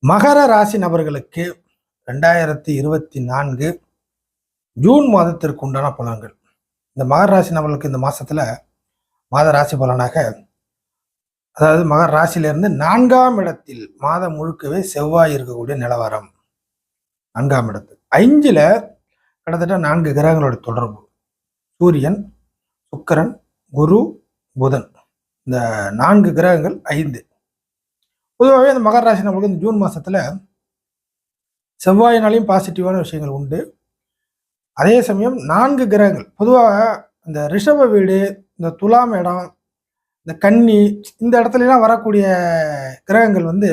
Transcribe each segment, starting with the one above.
மகர ராசி நபர்களுக்கு 2024 ஜூன் மாதத்திற்கு உண்டான பலன்கள். இந்த மகர ராசி நபர்களுக்கு இந்த மாசத்துல மாத ராசி பலனாக, அதாவது மகர ராசியிலிருந்து 4ஆம் இடத்தில் மாதம் முழுக்கவே செவ்வாய் இருக்கக்கூடிய நிலவரம். 4ஆம் இடத்தில் 5ல கிட்டத்தட்ட 4 கிரகங்களோட தொடர்பு. சூரியன், சுக்கிரன், குரு, புதன். இந்த 4 கிரகங்கள் 5. பொதுவாகவே இந்த மகர ராசி நம்மளுக்கு இந்த ஜூன் மாசத்துல செவ்வாயினாலையும் பாசிட்டிவான விஷயங்கள் உண்டு. அதே சமயம் 4 கிரகங்கள் பொதுவாக இந்த ரிஷப வீடு, இந்த துலாம் இடம், இந்த கன்னி, இந்த இடத்துலலாம் வரக்கூடிய கிரகங்கள் வந்து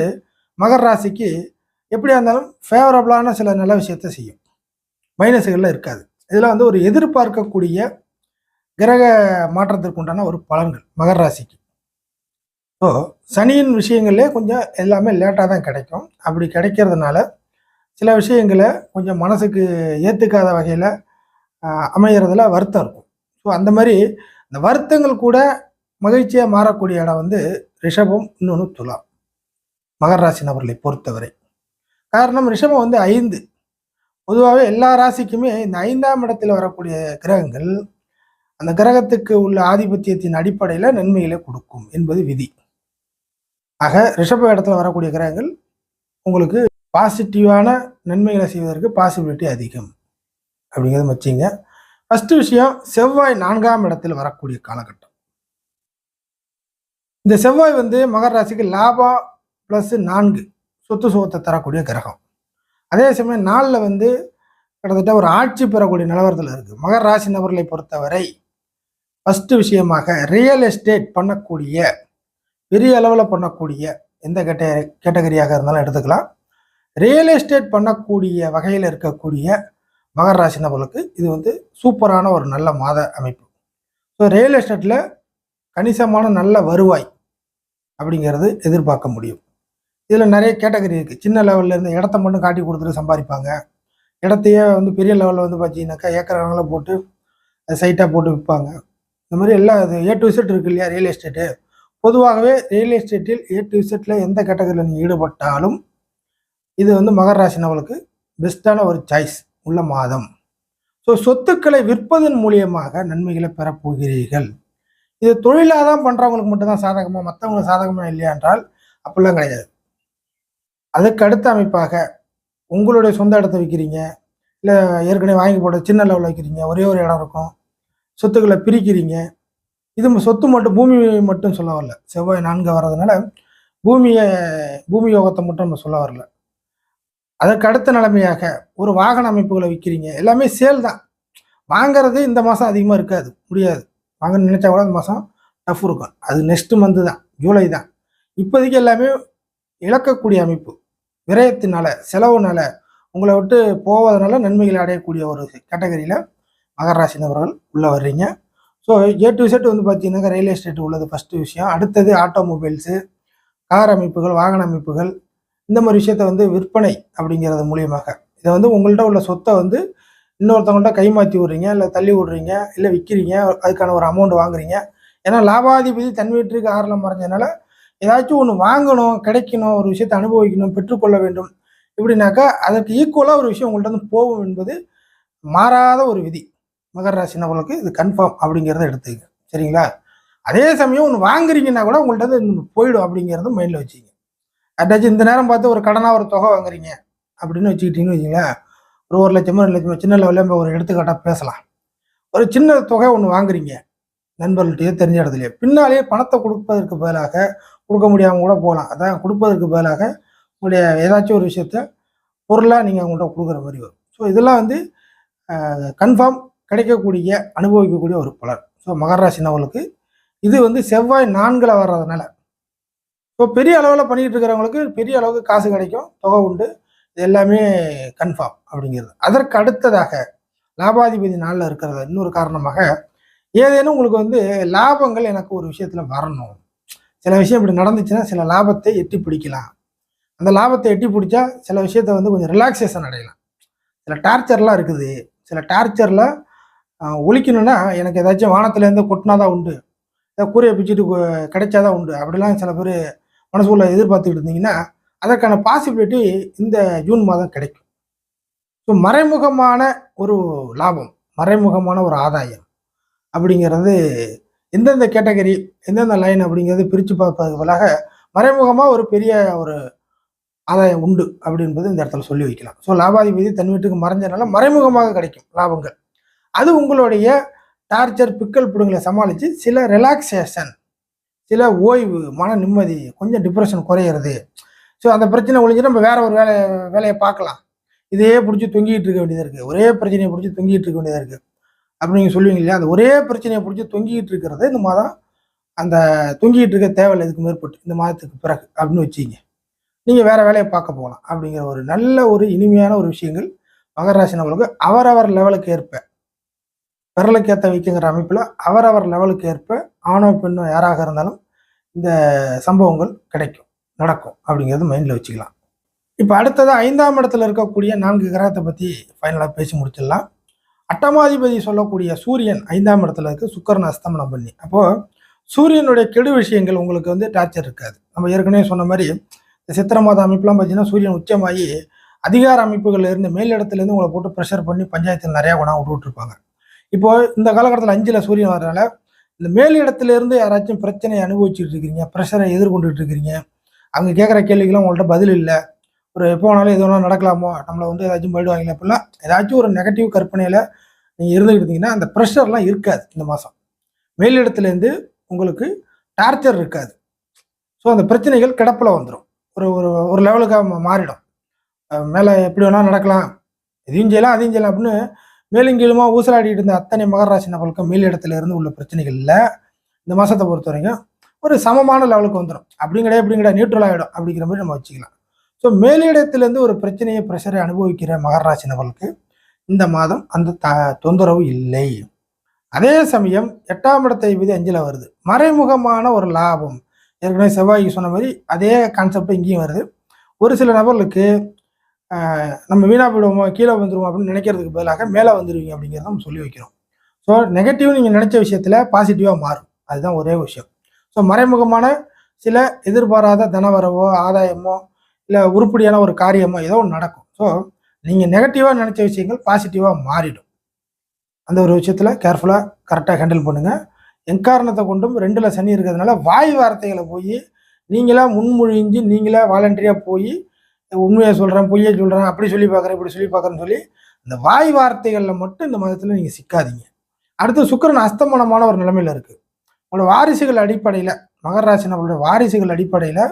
மகர ராசிக்கு எப்படியா இருந்தாலும் ஃபேவரபிளான சில நல்ல விஷயத்த செய்யும். மைனஸுகள்லாம் இருக்காது. இதெல்லாம் வந்து ஒரு எதிர்பார்க்கக்கூடிய கிரக மாற்றத்திற்கு உண்டான ஒரு பலன்கள் மகர ராசிக்கு. ஸோ சனியின் விஷயங்கள்லே கொஞ்சம் எல்லாமே லேட்டாக தான் கிடைக்கும். அப்படி கிடைக்கிறதுனால சில விஷயங்களை கொஞ்சம் மனசுக்கு ஏற்றுக்காத வகையில் அமைகிறதுல வருத்தம் இருக்கும். ஸோ அந்த மாதிரி இந்த வருத்தங்கள் கூட மகிழ்ச்சியாக மாறக்கூடிய இடம் வந்து ரிஷபம், இன்னொன்று துலாம். மகர ராசி நபர்களை பொறுத்தவரை காரணம் ரிஷபம் வந்து 5. பொதுவாகவே எல்லா ராசிக்குமே இந்த 5ஆம் இடத்தில் வரக்கூடிய கிரகங்கள் அந்த கிரகத்துக்கு உள்ள ஆதிபத்தியத்தின் அடிப்படையில் நன்மைகளை கொடுக்கும் என்பது விதி. ஆக ரிஷப இடத்துல வரக்கூடிய கிரகங்கள் உங்களுக்கு பாசிட்டிவான நன்மைகளை செய்வதற்கு பாசிபிலிட்டி அதிகம் அப்படிங்கிறது வச்சிங்க. ஃபர்ஸ்ட் விஷயம், செவ்வாய் 4ஆம் இடத்தில் வரக்கூடிய காலகட்டம். இந்த செவ்வாய் வந்து மகர ராசிக்கு லாபா +4 சொத்து சுகத்தை தரக்கூடிய கிரகம். அதே சமயம் 4ல் வந்து கிட்டத்தட்ட ஒரு ஆட்சி பெறக்கூடிய நிலவரத்தில் இருக்குது. மகர ராசி நபர்களை பொறுத்தவரை ஃபர்ஸ்ட் விஷயமாக ரியல் எஸ்டேட் பண்ணக்கூடிய, பெரிய அளவில் பண்ணக்கூடிய எந்த கேட்டகரியாக இருந்தாலும் எடுத்துக்கலாம். ரியல் எஸ்டேட் பண்ணக்கூடிய வகையில் இருக்கக்கூடிய மகர ராசி நபர்களுக்கு இது வந்து சூப்பரான ஒரு நல்ல மாத அமைப்பு. ஸோ ரியல் எஸ்டேட்டில் கணிசமான நல்ல வருவாய் அப்படிங்கிறது எதிர்பார்க்க முடியும். இதில் நிறைய கேட்டகரி இருக்குது. சின்ன லெவலில் இருந்து இடத்த மட்டும் காட்டி கொடுத்துட்டு சம்பாதிப்பாங்க. இடத்தையே வந்து பெரிய லெவலில் வந்து பார்த்தீங்கன்னாக்கா ஏக்கர் போட்டு சைட்டாக போட்டு விற்பாங்க. இந்த மாதிரி எல்லாம் அது A to Z இருக்கு இல்லையா ரியல் எஸ்டேட்டு. பொதுவாகவே ரியல் எஸ்டேட்டில் A to Zல எந்த கேட்டகரியில் நீங்கள் ஈடுபட்டாலும் இது வந்து மகர ராசி நபர்களுக்கு பெஸ்ட்டான ஒரு சாய்ஸ் உள்ள மாதம். ஸோ சொத்துக்களை விற்பதன் மூலியமாக நன்மைகளை பெறப்போகிறீர்கள். இது தொழிலாக தான் பண்ணுறவங்களுக்கு மட்டும்தான் சாதகமாக, மற்றவங்களுக்கு சாதகமாக இல்லையா என்றால் அப்படிலாம் கிடையாது. அதுக்கு அடுத்த அமைப்பாக உங்களுடைய சொந்த இடத்த விற்கிறீங்க, இல்லை ஏற்கனவே வாங்கி போட்ட சின்ன லெவலில் வைக்கிறீங்க, ஒரே ஒரு இடம் இருக்கும், சொத்துக்களை பிரிக்கிறீங்க. இது சொத்து மட்டும் பூமி மட்டும் சொல்ல வரல. செவ்வாய் 4 வர்றதுனால பூமி யோகத்தை மட்டும் நம்ம சொல்ல வரல. அதற்கு அடுத்த நிலைமையாக ஒரு வாகன அமைப்புகளை விற்கிறீங்க, எல்லாமே சேல் தான். வாங்கிறது இந்த மாதம் அதிகமாக இருக்காது, முடியாது. வாங்க நினைச்சா கூட இந்த மாதம் டஃப் இருக்கும். அது நெக்ஸ்ட் மந்த்து தான், ஜூலை தான். இப்போதைக்கு எல்லாமே இழக்கக்கூடிய அமைப்பு. விரயத்தினால, செலவுனால, உங்களை விட்டு போவதனால நன்மைகளை அடையக்கூடிய ஒரு கேட்டகரியில் மகர ராசி நபர்கள் உள்ளே வர்றீங்க. ஸோ A to Z வந்து பார்த்தீங்கன்னாக்கா ரியல் எஸ்டேட் உள்ளது ஃபஸ்ட்டு விஷயம். அடுத்தது ஆட்டோமொபைல்ஸு, கார் அமைப்புகள், வாகன அமைப்புகள், இந்த மாதிரி விஷயத்த வந்து விற்பனை அப்படிங்கிறது மூலியமாக இதை வந்து உங்கள்கிட்ட உள்ள சொத்தை வந்து இன்னொருத்தவங்கள்ட்ட கைமாற்றி விட்றீங்க, இல்லை தள்ளி விட்றீங்க, இல்லை விற்கிறீங்க, அதுக்கான ஒரு அமௌண்ட் வாங்குறீங்க. ஏன்னா லாபாதிபதி தன் வீட்டிற்கு ஆறில் மறைஞ்சதுனால ஏதாச்சும் ஒன்று வாங்கணும், கிடைக்கணும், ஒரு விஷயத்தை அனுபவிக்கணும், பெற்றுக்கொள்ள வேண்டும். இப்படின்னாக்கா அதற்கு ஈக்குவலாக ஒரு விஷயம் உங்கள்கிட்ட வந்து போகும் என்பது மாறாத ஒரு விதி. மகர ராசி நபர்களுக்கு இது கன்ஃபார்ம் அப்படிங்கிறத எடுத்துக்க, சரிங்களா? அதே சமயம் ஒன்று வாங்குறீங்கன்னா கூட உங்கள்கிட்ட வந்து போயிடும் அப்படிங்கிறத மைண்டில் வச்சுங்க. அட்டாச்சும் இந்த நேரம் பார்த்து ஒரு கடனாக ஒரு தொகை வாங்குறீங்க அப்படின்னு வச்சுக்கிட்டீங்கன்னு வச்சுங்களேன், ஒரு 1 லட்சமோ 2 லட்சமோ சின்ன லெவலில் நம்ம ஒரு எடுத்துக்காட்டாக பேசலாம். ஒரு சின்ன தொகை ஒன்று வாங்குறீங்க நண்பர்கள்ட்டையோ தெரிஞ்ச இடத்துலையோ, பின்னாலேயே பணத்தை கொடுப்பதற்கு பதிலாக, கொடுக்க முடியாமல் கூட போகலாம், அதான் கொடுப்பதற்கு பதிலாக உங்களுடைய ஏதாச்சும் ஒரு விஷயத்த பொருளாக நீங்கள் அவங்கள்ட்ட கொடுக்குற மாதிரி வரும். ஸோ இதெல்லாம் வந்து கன்ஃபார்ம் கிடைக்கக்கூடிய, அனுபவிக்கக்கூடிய ஒரு பலன். ஸோ மகர ராசி நபர்களுக்கு இது வந்து செவ்வாய் 4ல் வர்றதுனால ஸோ பெரிய அளவில் பண்ணிக்கிட்டு இருக்கிறவங்களுக்கு பெரிய அளவுக்கு காசு கிடைக்கும், தொகை உண்டு, இது எல்லாமே கன்ஃபார்ம் அப்படிங்கிறது. அதற்கு அடுத்ததாக லாபாதிபதி 4ல் இருக்கிறது இன்னொரு காரணமாக, ஏதேனும் உங்களுக்கு வந்து லாபங்கள் எனக்கு ஒரு விஷயத்தில் வரணும், சில விஷயம் இப்படி நடந்துச்சுன்னா சில லாபத்தை எட்டி பிடிக்கலாம், அந்த லாபத்தை எட்டி பிடிச்சா சில விஷயத்த வந்து கொஞ்சம் ரிலாக்ஸேஷன் அடையலாம். சில டார்ச்சர்லாம் இருக்குது, சில டார்ச்சரில் ஒழிக்கணும்னா எனக்கு ஏதாச்சும் வானத்துலேருந்து கொட்டினாதான் உண்டு, கூரையை பிச்சுட்டு கிடைச்சாதான் உண்டு, அப்படிலாம் சில பேர் மனசுக்குள்ள எதிர்பார்த்துக்கிட்டு இருந்தீங்கன்னா அதற்கான பாசிபிலிட்டி இந்த ஜூன் மாதம் கிடைக்கும். ஸோ மறைமுகமான ஒரு லாபம், மறைமுகமான ஒரு ஆதாயம் அப்படிங்கிறது எந்தெந்த கேட்டகரி, எந்தெந்த லைன் அப்படிங்கிறது பிரித்து பார்ப்பதற்கு பதிலாக மறைமுகமாக ஒரு பெரிய ஒரு ஆதாயம் உண்டு அப்படின்றது இந்த இடத்துல சொல்லி வைக்கலாம். ஸோ லாபாதிபதி தன் வீட்டுக்கு மறைஞ்சனால மறைமுகமாக கிடைக்கும் லாபங்கள். அது உங்களுடைய டார்ச்சர் பிக்கல் பிடுங்களை சமாளித்து சில ரிலாக்ஸேஷன், சில ஓய்வு, மன நிம்மதி, கொஞ்சம் டிப்ரெஷன் குறையிறது. ஸோ அந்த பிரச்சனை ஒழிஞ்சு நம்ம வேற ஒரு வேலையை பார்க்கலாம். இதையே பிடிச்சி தொங்கிட்டு இருக்க வேண்டியதாக இருக்குது, ஒரே பிரச்சனையை பிடிச்சி தொங்கிட்டு இருக்க வேண்டியதாக இருக்குது அப்படின்னு நீங்கள் சொல்லுவீங்க இல்லையா? அந்த ஒரே பிரச்சனையை பிடிச்சி தொங்கிட்டு இருக்கிறது இந்த மாதம் அந்த தொங்கிட்டு இருக்க தேவையில்லை இதுக்கு மேற்பட்டு இந்த மாதத்துக்கு பிறகு அப்படின்னு வச்சுக்கிங்க. நீங்கள் வேற வேலையை பார்க்க போகலாம் அப்படிங்கிற ஒரு நல்ல ஒரு இனிமையான ஒரு விஷயங்கள் மகர ராசி நபர்களுக்கு அவரவர் லெவலுக்கு ஏற்ப, விரலுக்கு ஏற்ற வைக்குங்கிற அமைப்பில் அவரவர் லெவலுக்கு ஏற்ப ஆணோ பெண்ணோ யாராக இருந்தாலும் இந்த சம்பவங்கள் கிடைக்கும், நடக்கும் அப்படிங்கிறது மைண்டில் வச்சுக்கலாம். இப்போ அடுத்தது 5ஆம் இடத்துல இருக்கக்கூடிய 4 கிரகத்தை பற்றி ஃபைனலாக பேசி முடிச்சிடலாம். அட்டமாதிபதி சொல்லக்கூடிய சூரியன் 5ஆம் இடத்துல இருக்குது, சுக்கிரன் அஸ்தமனம் பண்ணி. அப்போது சூரியனுடைய கெடு விஷயங்கள் உங்களுக்கு வந்து டார்ச்சர் இருக்காது. நம்ம ஏற்கனவே சொன்ன மாதிரி இந்த சித்திரை மாத அமைப்புலாம் பார்த்தீங்கன்னா சூரியன் உச்சமாகி அதிகார அமைப்புகளில் இருந்து மேலிடத்துலேருந்து உங்களை போட்டு ப்ரெஷர் பண்ணி பஞ்சாயத்தில் நிறையா குணம் விட்டுருப்பாங்க. இப்போ இந்த காலகட்டத்தில் 5ல் சூரியன் வர்றதுனால இந்த மேலிடத்துலேருந்து யாராச்சும் பிரச்சனையை அனுபவிச்சுட்டு இருக்கிறீங்க, ப்ரெஷரை எதிர்கொண்டுட்டு இருக்கிறீங்க, அவங்க கேட்குற கேள்விக்கெல்லாம் உங்கள்கிட்ட பதில் இல்லை, ஒரு எப்போ வேணாலும் எது வேணாலும் நடக்கலாமோ, நம்மளை வந்து ஏதாச்சும் போயிடுவாங்களே அப்படிலாம் ஏதாச்சும் ஒரு நெகட்டிவ் கற்பனையில் நீங்கள் இருந்துகிட்டு இருந்தீங்கன்னா அந்த ப்ரெஷர்லாம் இருக்காது. இந்த மாதம் மேலிடத்துலேருந்து உங்களுக்கு டார்ச்சர் இருக்காது. ஸோ அந்த பிரச்சனைகள் கிடப்பில் வந்துடும், ஒரு ஒரு ஒரு லெவலுக்காக மாறிடும். மேலே எப்படி வேணாலும் நடக்கலாம், எதையும் செய்யலாம் அதையும் செய்யலாம் அப்படின்னு மேலும் கீழுமா ஊசலாடிட்டு இருந்த அத்தனை மகர ராசி நபர்களுக்கு மேலிடத்துல இருந்து உள்ள பிரச்சனைகள் இல்லை. இந்த மாதத்தை பொறுத்த வரைக்கும் ஒரு சமமான லெவலுக்கு வந்துடும். அப்படிங்கிற நியூட்ரல் ஆகிடும் அப்படிங்கிற மாதிரி நம்ம வச்சுக்கலாம். ஸோ மேலிடத்திலேருந்து ஒரு பிரச்சனையை ப்ரெஷரை அனுபவிக்கிற மகர ராசி நபர்களுக்கு இந்த மாதம் அந்த தொந்தரவு இல்லை. அதே சமயம் 8ஆம் இடத்தை விதி 5ல் வருது, மறைமுகமான ஒரு லாபம். ஏற்கனவே செவ்வாய்க்கு சொன்ன மாதிரி அதே கான்செப்ட் இங்கேயும் வருது. ஒரு சில நபர்களுக்கு நம்ம வீணாக போயிடுவோமோ, கீழே வந்துடுவோம் அப்படின்னு நினைக்கிறதுக்கு பதிலாக மேலே வந்துடுவீங்க அப்படிங்கிறத நம்ம சொல்லி வைக்கிறோம். ஸோ நெகட்டிவ் நீங்கள் நினச்ச விஷயத்தில் பாசிட்டிவாக மாறும், அதுதான் ஒரே விஷயம். ஸோ மறைமுகமான சில எதிர்பாராத தனவரவோ ஆதாயமோ இல்லை உருப்படியான ஒரு காரியமோ ஏதோ ஒன்று நடக்கும். ஸோ நீங்கள் நெகட்டிவாக நினச்ச விஷயங்கள் பாசிட்டிவாக மாறிடும். அந்த ஒரு விஷயத்தில் கேர்ஃபுல்லாக கரெக்டாக ஹேண்டில் பண்ணுங்கள். எக்காரணத்தை கொண்டும் 2ல் சனி இருக்கிறதுனால வாய் வார்த்தைகளை போய் நீங்களாக முன்மொழிஞ்சு நீங்களாக வாலண்டரியாக போய் உண்மையை சொல்கிறேன் பொய்யை சொல்கிறேன் அப்படி சொல்லி பார்க்குறேன் இப்படி சொல்லி பார்க்குறேன்னு சொல்லி இந்த வாய் வார்த்தைகளில் மட்டும் இந்த மாதத்தில் நீங்கள் சிக்காதீங்க. அடுத்து சுக்கிரன் அஸ்தமனமான ஒரு நிலைமையில் இருக்குது. உங்களோட வாரிசுகள் அடிப்படையில், மகர ராசி நம்மளுடைய வாரிசுகள் அடிப்படையில்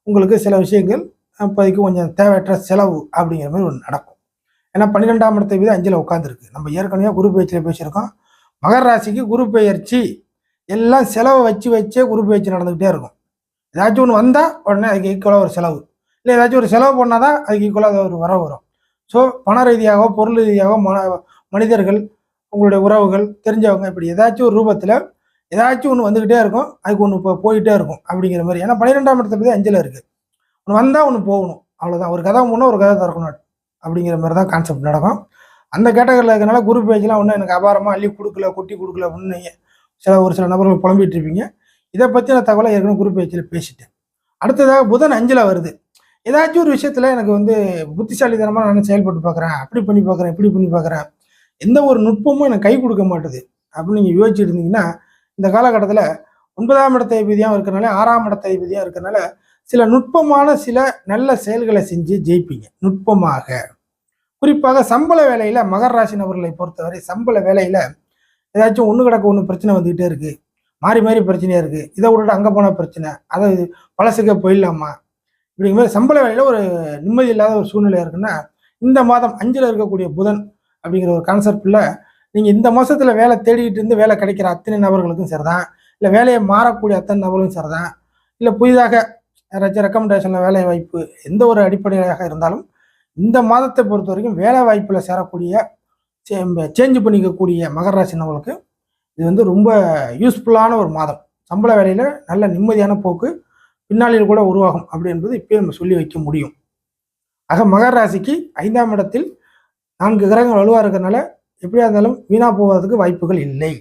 உங்களுக்கு சில விஷயங்கள் இப்போதைக்கு கொஞ்சம் தேவையற்ற செலவு அப்படிங்கிற மாதிரி ஒன்று நடக்கும். ஏன்னா 12ஆம் இடத்தை விட 5ல் உட்காந்துருக்கு. நம்ம ஏற்கனவே குரு பெயர்ச்சியில் பேசியிருக்கோம். மகர ராசிக்கு குரு பெயர்ச்சி எல்லாம் செலவை வச்சே குரு பெயர்ச்சி நடந்துக்கிட்டே இருக்கும். ஏதாச்சும் ஒன்று வந்தால் உடனே அதுக்கு ஈக்குவலாக ஒரு செலவு, இல்லை ஏதாச்சும் ஒரு செலவு பண்ணால் தான் அதுக்கு ஈக்குவலாக ஒரு வரவு வரும். ஸோ பண ரீதியாகவோ பொருள் ரீதியாகவோ மனிதர்கள், உங்களுடைய உறவுகள், தெரிஞ்சவங்க, இப்படி ஏதாச்சும் ஒரு ரூபத்தில் ஏதாச்சும் ஒன்று வந்துக்கிட்டே இருக்கும், அதுக்கு ஒன்று இப்போ போயிட்டே இருக்கும் அப்படிங்கிற மாதிரி. ஏன்னா 12ஆம் இடத்தை பற்றி 5ல் இருக்குது. ஒன்று வந்தால் ஒன்று போகணும், அவ்வளோதான். ஒரு கதை முன்னே ஒரு கதை திறக்கணும் அப்படிங்கிற மாதிரி தான் கான்செப்ட் நடக்கும். அந்த கேட்டகரியில் இருக்கிறனால குரு பேஜெலாம் ஒன்றும் எனக்கு அபாரமாக அள்ளி கொடுக்கல கொட்டி கொடுக்கல அப்படின்னு நீங்கள் ஒரு சில நபர்கள் புலம்பிட்டு இருப்பீங்க. இதை பற்றின தகவலை ஏற்கனவே குரு பேஜில் பேசிட்டேன். அடுத்ததாக புதன் 5ல் வருது. ஏதாச்சும் ஒரு விஷயத்தில் எனக்கு வந்து புத்திசாலித்தனமாக நான் செயல்பட்டு பார்க்குறேன், அப்படி பண்ணி பார்க்குறேன், இப்படி பண்ணி பார்க்குறேன், எந்த ஒரு நுட்பமும் எனக்கு கை கொடுக்க மாட்டுது அப்படின்னு நீங்கள் யோசிச்சுட்டு இருந்தீங்கன்னா இந்த காலகட்டத்தில் 9ஆம் இடத்தை விதியாக இருக்கிறனால 6ஆம் இடத்தை விதியாக இருக்கிறனால சில நுட்பமான சில நல்ல செயல்களை செஞ்சு ஜெயிப்பீங்க. நுட்பமாக குறிப்பாக சம்பள வேலையில் மகர ராசி நபர்களை பொறுத்தவரை சம்பள வேலையில் ஏதாச்சும் ஒன்று கிடக்க ஒன்று பிரச்சனை வந்துக்கிட்டே இருக்குது, மாறி மாறி பிரச்சனையாக இருக்குது, இதை விட்டுட்டு அங்கே போன பிரச்சனை, அதை பழசுக்க போயிடலாமா, இப்படிங்கிற மாதிரி சம்பள வேலையில் ஒரு நிம்மதி இல்லாத ஒரு சூழ்நிலை இருக்குன்னா இந்த மாதம் 5ல் இருக்கக்கூடிய புதன் அப்படிங்கிற ஒரு கான்செப்டில் நீங்கள் இந்த மாதத்தில் வேலை தேடிக்கிட்டு இருந்து வேலை கிடைக்கிற அத்தனை நபர்களுக்கும் சரிதான், இல்லை வேலையை மாறக்கூடிய அத்தனை நபர்களுக்கும் சரிதான், இல்லை புதிதாக யாராச்சும் ரெக்கமெண்டேஷனில் வேலை வாய்ப்பு எந்த ஒரு அடிப்படையாக இருந்தாலும் இந்த மாதத்தை பொறுத்த வரைக்கும் வேலை வாய்ப்பில் சேரக்கூடிய சேஞ்ச் பண்ணிக்கக்கூடிய மகர ராசி நபர்களுக்கு இது வந்து ரொம்ப யூஸ்ஃபுல்லான ஒரு மாதம். சம்பள வேலையில் நல்ல நிம்மதியான போக்கு பின்னாளில் கூட உருவாகும் அப்படி என்பது இப்போயே நம்ம சொல்லி வைக்க முடியும். ஆக மகர ராசிக்கு 5ஆம் இடத்தில் 4 கிரகங்கள் வலுவாக இருக்கிறதுனால எப்படியா இருந்தாலும் வீணாக போவதற்கு வாய்ப்புகள் இல்லை.